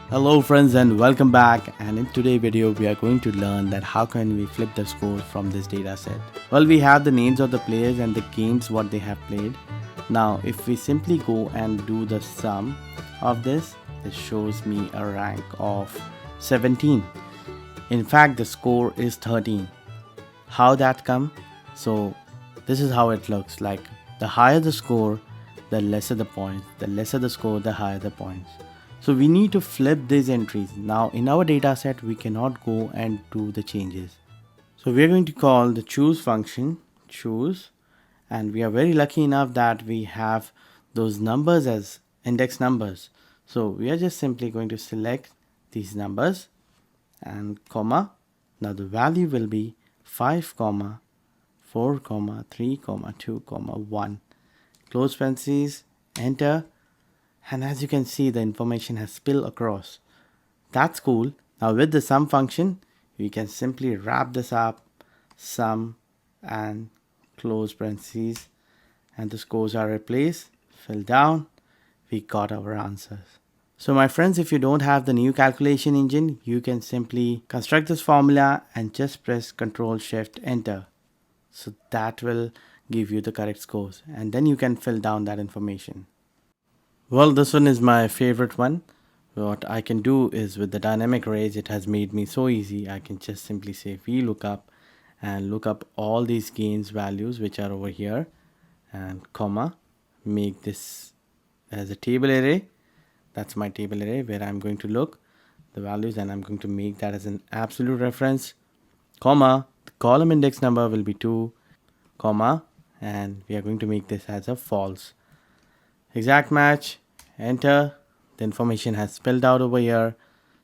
Hello friends and welcome back, and in today's video we are going to learn that how can we flip the scores from this data set. Well, we have the names of the players and the games what they have played. Now if we simply go and do the sum of this shows me a rank of 17. In fact the score is 13. How that come? So this is how it looks like. The higher the score, the lesser the points. The lesser the score, the higher the points. So we need to flip these entries. Now in our data set we cannot go and do the changes. So we are going to call the choose function choose, and we are very lucky enough that we have those numbers as index numbers. So we are just simply going to select these numbers and comma. Now the value will be 5 comma 4 comma 3 comma 2 comma 1, close parentheses, enter, and as you can see the information has spilled across. That's cool. Now with the sum function we can simply wrap this up, sum and close parentheses, and the scores are replaced, fill down, we got our answers. So my friends, if you don't have the new calculation engine, you can simply construct this formula and just press Ctrl Shift Enter. So that will give you the correct scores, and then you can fill down that information. Well, this one is my favorite one. What I can do is with the dynamic range, it has made me so easy. I can just simply say VLOOKUP and look up all these gains values which are over here, and comma, make this as a table array. That's my table array where I'm going to look the values, and I'm going to make that as an absolute reference, comma, the column index number will be 2, comma, and we are going to make this as a false. Exact match, enter. The information has spelled out over here.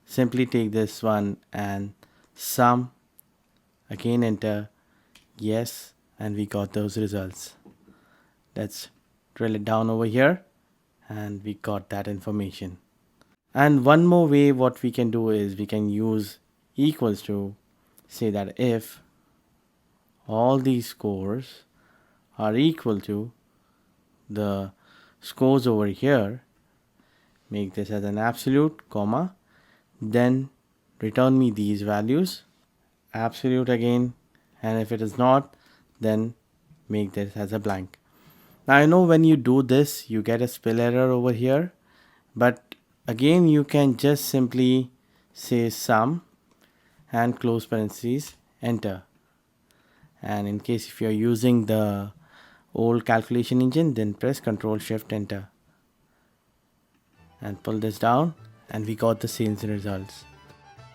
Simply take this one and sum, again enter, yes, and we got those results. Let's drill it down over here, and we got that information. And one more way what we can do is we can use equals to say that if all these scores are equal to the scores over here, make this as an absolute, comma, then return me these values, absolute again, and if it is not, then make this as a blank. Now I know when you do this you get a spell error over here, but again you can just simply say sum and close parentheses, enter. And in case if you're using the old calculation engine, then press Ctrl Shift Enter and pull this down, and we got the same results.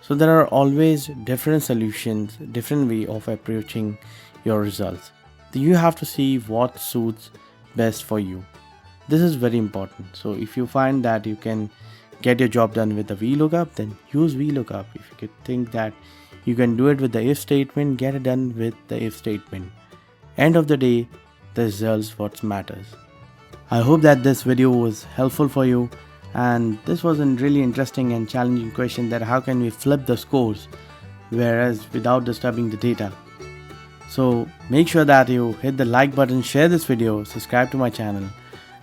So there are always different solutions, different way of approaching your results. You have to see what suits best for you. This is very important. So if you find that you can get your job done with the VLOOKUP, then use VLOOKUP. If you could think that you can do it with the if statement, get it done with the if statement. End of the day, the results what matters. I hope that this video was helpful for you, and this was a really interesting and challenging question, that how can we flip the scores whereas without disturbing the data. So make sure that you hit the like button, share this video, subscribe to my channel,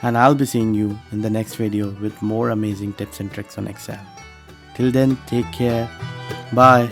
and I'll be seeing you in the next video with more amazing tips and tricks on Excel. Till then, take care. Bye.